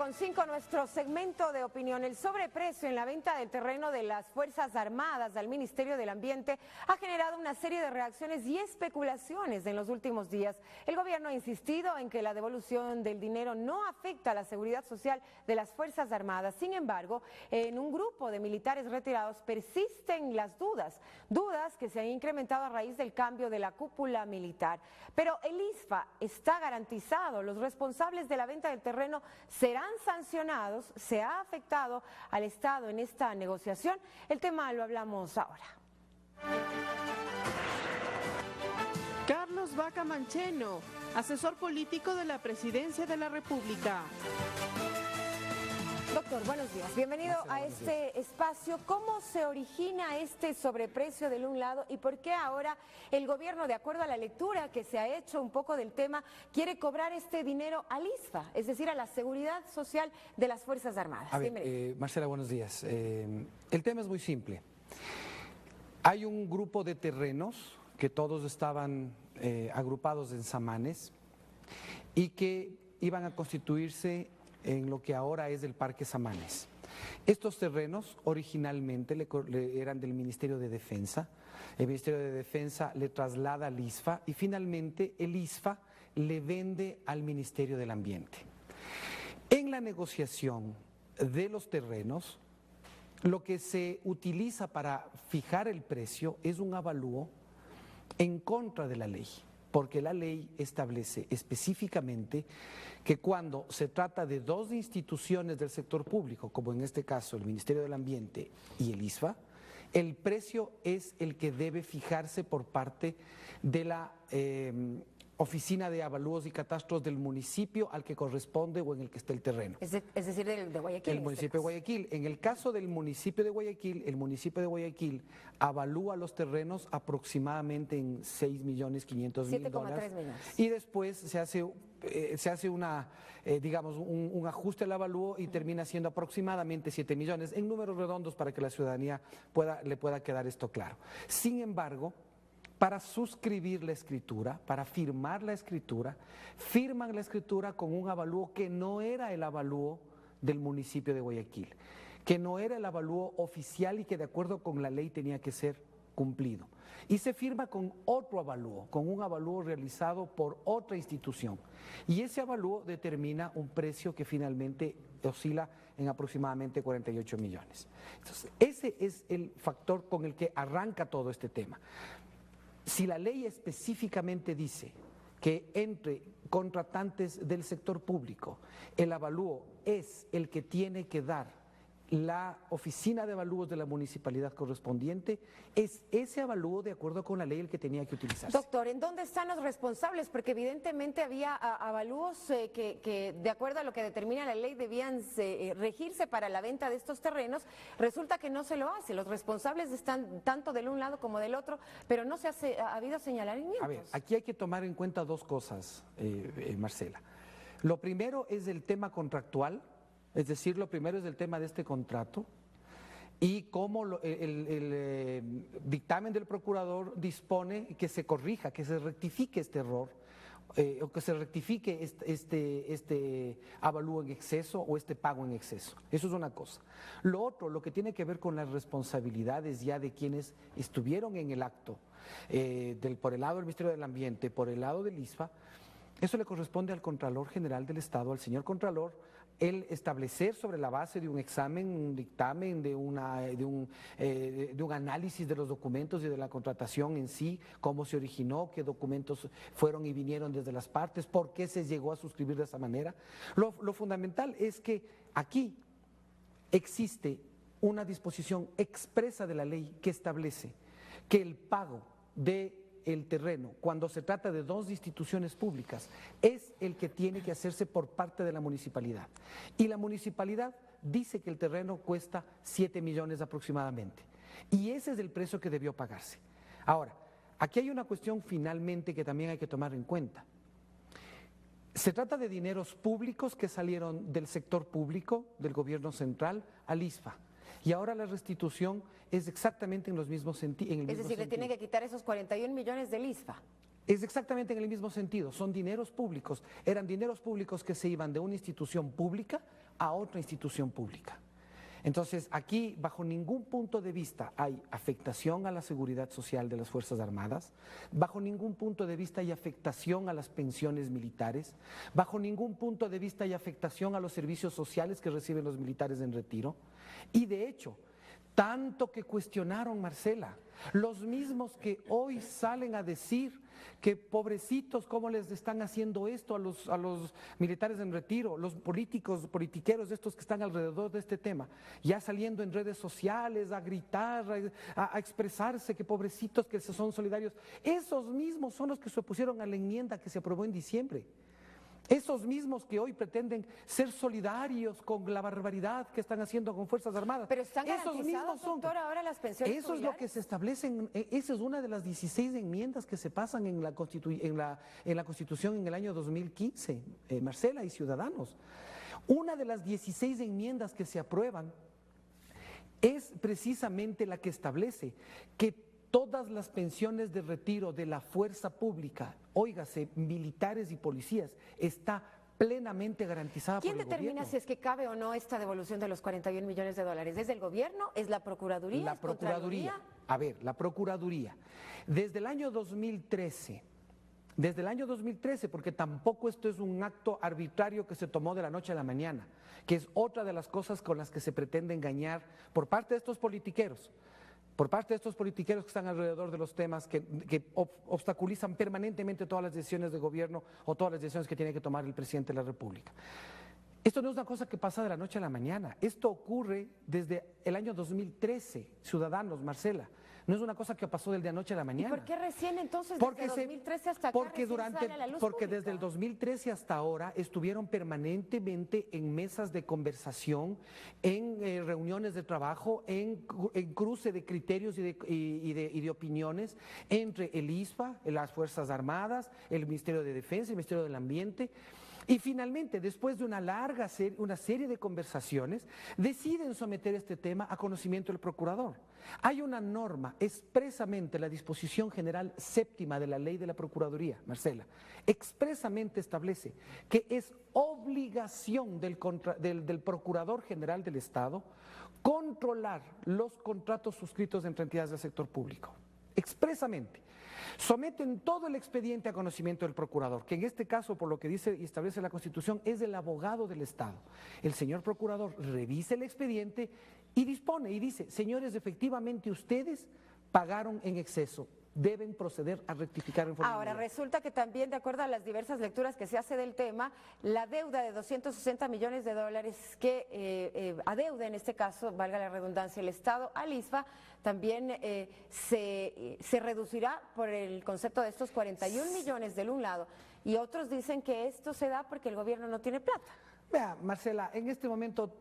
9:05, nuestro segmento de opinión. El sobreprecio en la venta del terreno de las Fuerzas Armadas al Ministerio del Ambiente ha generado una serie de reacciones y especulaciones en los últimos días. El gobierno ha insistido en que la devolución del dinero no afecta a la seguridad social de las Fuerzas Armadas. Sin embargo, en un grupo de militares retirados persisten las dudas que se han incrementado a raíz del cambio de la cúpula militar. Pero el ISFA está garantizado. Los responsables de la venta del terreno serán sancionados. ¿Se ha afectado al Estado en esta negociación? El tema lo hablamos ahora. Carlos Vaca Mancheno, asesor político de la Presidencia de la República. Doctor, buenos días. Bienvenido a este espacio. ¿Cómo se origina este sobreprecio del un lado y por qué ahora el gobierno, de acuerdo a la lectura que se ha hecho un poco del tema, quiere cobrar este dinero al ISFA, es decir, a la seguridad social de las Fuerzas Armadas? A ver, Marcela, buenos días. El tema es muy simple. Hay un grupo de terrenos que todos estaban agrupados en samanes y que iban a constituirse en lo que ahora es el Parque Samanes. Estos terrenos originalmente eran del Ministerio de Defensa. El Ministerio de Defensa le traslada al ISFA y finalmente el ISFA le vende al Ministerio del Ambiente. En la negociación de los terrenos, lo que se utiliza para fijar el precio es un avalúo en contra de la ley, porque la ley establece específicamente que cuando se trata de dos instituciones del sector público, como en este caso el Ministerio del Ambiente y el ISFA, el precio es el que debe fijarse por parte de la Oficina de Avalúos y Catastros del municipio al que corresponde o en el que esté el terreno. Es decir, de Guayaquil. El municipio de Guayaquil. En el caso del municipio de Guayaquil, el municipio de Guayaquil avalúa los terrenos aproximadamente en 6.500.000 $7,3 millones. Y después se hace digamos, un ajuste al avalúo y termina siendo aproximadamente 7 millones, en números redondos para que la ciudadanía le pueda quedar esto claro. Sin embargo, para suscribir la escritura, para firmar la escritura, firman la escritura con un avalúo que no era el avalúo del municipio de Guayaquil, que no era el avalúo oficial y que de acuerdo con la ley tenía que ser cumplido. Y se firma con otro avalúo, con un avalúo realizado por otra institución. Y ese avalúo determina un precio que finalmente oscila en aproximadamente 48 millones. Entonces, ese es el factor con el que arranca todo este tema. Si la ley específicamente dice que entre contratantes del sector público el avalúo es el que tiene que dar la oficina de avalúos de la municipalidad correspondiente, es ese avalúo de acuerdo con la ley el que tenía que utilizarse. Doctor, ¿en dónde están los responsables? Porque evidentemente había avalúos que de acuerdo a lo que determina la ley debían regirse para la venta de estos terrenos. Resulta que no se lo hace. Los responsables están tanto del un lado como del otro, pero no ha habido señalamientos. A ver, aquí hay que tomar en cuenta dos cosas, Marcela. Lo primero es el tema contractual. Es decir, lo primero es el tema de este contrato y cómo el dictamen del procurador dispone que se corrija, que se rectifique este error o que se rectifique este avalúo en exceso o este pago en exceso. Eso es una cosa. Lo otro, lo que tiene que ver con las responsabilidades ya de quienes estuvieron en el acto, por el lado del Ministerio del Ambiente, por el lado del ISFA, eso le corresponde al Contralor General del Estado, al señor Contralor, el establecer sobre la base de un examen, un dictamen, de un análisis de los documentos y de la contratación en sí, cómo se originó, qué documentos fueron y vinieron desde las partes, por qué se llegó a suscribir de esa manera. Lo fundamental es que aquí existe una disposición expresa de la ley que establece que el pago de el terreno, cuando se trata de dos instituciones públicas, es el que tiene que hacerse por parte de la municipalidad. Y la municipalidad dice que el terreno cuesta 7 millones aproximadamente. Y ese es el precio que debió pagarse. Ahora, aquí hay una cuestión finalmente que también hay que tomar en cuenta. Se trata de dineros públicos que salieron del sector público, del gobierno central, al ISFA. Y ahora la restitución es exactamente en los mismos sentidos. Es decir, le tienen que quitar esos 41 millones del ISFA. Es exactamente en el mismo sentido, son dineros públicos, eran dineros públicos que se iban de una institución pública a otra institución pública. Entonces, aquí, bajo ningún punto de vista hay afectación a la seguridad social de las Fuerzas Armadas, bajo ningún punto de vista hay afectación a las pensiones militares, bajo ningún punto de vista hay afectación a los servicios sociales que reciben los militares en retiro. Y de hecho, tanto que cuestionaron, Marcela, los mismos que hoy salen a decir que pobrecitos, cómo les están haciendo esto a los militares en retiro, los politiqueros estos que están alrededor de este tema, ya saliendo en redes sociales a gritar, a expresarse que pobrecitos, que son solidarios. Esos mismos son los que se opusieron a la enmienda que se aprobó en diciembre. Esos mismos que hoy pretenden ser solidarios con la barbaridad que están haciendo con Fuerzas Armadas. Pero están esos mismos son, doctora, ahora las pensiones eso es lo que se establece, esa es una de las 16 enmiendas que se pasan en la Constitución en el año 2015, Marcela y ciudadanos. Una de las 16 enmiendas que se aprueban es precisamente la que establece que todas las pensiones de retiro de la fuerza pública, óigase, militares y policías, está plenamente garantizada por el gobierno. ¿Quién determina si es que cabe o no esta devolución de los 41 millones de dólares? ¿Es el gobierno? ¿Es la Procuraduría? La Procuraduría. A ver, la Procuraduría. Desde el año 2013, porque tampoco esto es un acto arbitrario que se tomó de la noche a la mañana, que es otra de las cosas con las que se pretende engañar por parte de estos politiqueros. Que están alrededor de los temas que obstaculizan permanentemente todas las decisiones de gobierno o todas las decisiones que tiene que tomar el presidente de la República. Esto no es una cosa que pasa de la noche a la mañana, esto ocurre desde el año 2013, ciudadanos, Marcela. No es una cosa que pasó del de anoche a la mañana. ¿Y por qué recién entonces porque desde 2013 hasta acá porque sale a la luz porque pública? desde el 2013 hasta ahora estuvieron permanentemente en mesas de conversación, en reuniones de trabajo, en cruce de criterios y de opiniones entre el ISPA, las Fuerzas Armadas, el Ministerio de Defensa, el Ministerio del Ambiente. Y finalmente, después de una serie de conversaciones, deciden someter este tema a conocimiento del procurador. Hay una norma, expresamente la disposición general séptima de la ley de la Procuraduría, Marcela, expresamente establece que es obligación del Procurador General del Estado controlar los contratos suscritos entre entidades del sector público. Expresamente. Someten todo el expediente a conocimiento del procurador, que en este caso, por lo que dice y establece la Constitución, es el abogado del Estado. El señor procurador revisa el expediente y dispone y dice, señores, efectivamente ustedes pagaron en exceso, deben proceder a rectificar en forma Ahora, inmediata. resulta que también, de acuerdo a las diversas lecturas que se hace del tema, la deuda de 260 millones de dólares que adeuda, en este caso, valga la redundancia, el Estado al ISFA, también se reducirá por el concepto de estos 41 millones del un lado, y otros dicen que esto se da porque el gobierno no tiene plata. Vea, Marcela, en este momento,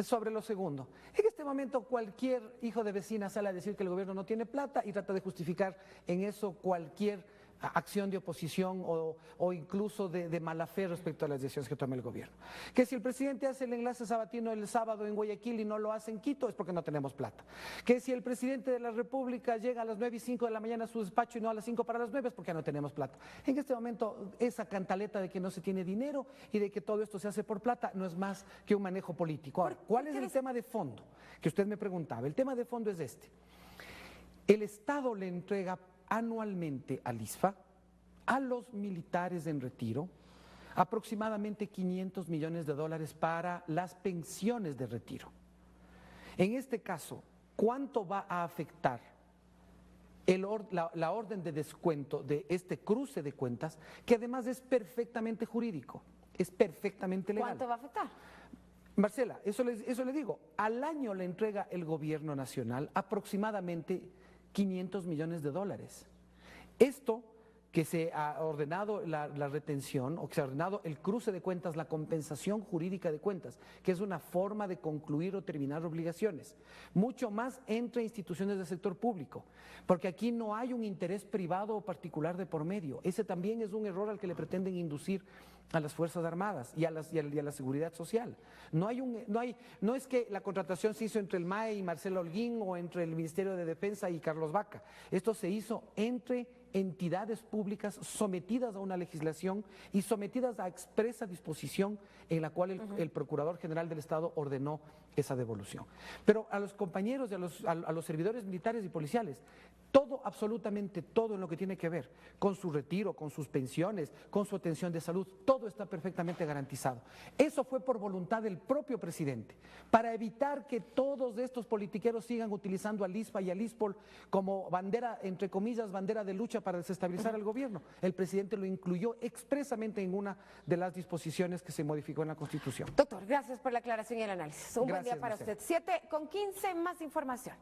sobre lo segundo, en este momento cualquier hijo de vecina sale a decir que el gobierno no tiene plata y trata de justificar en eso cualquier acción de oposición o incluso de mala fe respecto a las decisiones que toma el gobierno. Que si el presidente hace el enlace sabatino el sábado en Guayaquil y no lo hace en Quito es porque no tenemos plata. Que si el presidente de la República llega a las 9:05 de la mañana a su despacho y no a las 5 para las 9 es porque no tenemos plata. En este momento esa cantaleta de que no se tiene dinero y de que todo esto se hace por plata no es más que un manejo político. Ahora, ¿cuál es el tema de fondo que usted me preguntaba? El tema de fondo es este. El Estado le entrega anualmente al ISFA, a los militares en retiro, aproximadamente 500 millones de dólares para las pensiones de retiro. En este caso, ¿cuánto va a afectar la orden de descuento de este cruce de cuentas, que además es perfectamente jurídico, es perfectamente legal? ¿Cuánto va a afectar? Marcela, eso le digo, al año le entrega el gobierno nacional aproximadamente 500 millones de dólares. Esto que se ha ordenado la retención o que se ha ordenado el cruce de cuentas, la compensación jurídica de cuentas, que es una forma de concluir o terminar obligaciones, mucho más entre instituciones del sector público, porque aquí no hay un interés privado o particular de por medio. Ese también es un error al que le pretenden inducir a las Fuerzas Armadas y a la seguridad social. No es que la contratación se hizo entre el MAE y Marcelo Holguín o entre el Ministerio de Defensa y Carlos Vaca. Esto se hizo entre entidades públicas sometidas a una legislación y sometidas a expresa disposición en la cual el Procurador General del Estado ordenó esa devolución. Pero a los compañeros y a los servidores militares y policiales, todo, absolutamente todo en lo que tiene que ver con su retiro, con sus pensiones, con su atención de salud, todo está perfectamente garantizado. Eso fue por voluntad del propio presidente, para evitar que todos estos politiqueros sigan utilizando al ISPA y al ISPOL como bandera, entre comillas, bandera de lucha para desestabilizar al gobierno. El presidente lo incluyó expresamente en una de las disposiciones que se modificó en la Constitución. Doctor, gracias por la aclaración y el análisis. Un buen día para usted. 7:15, más información.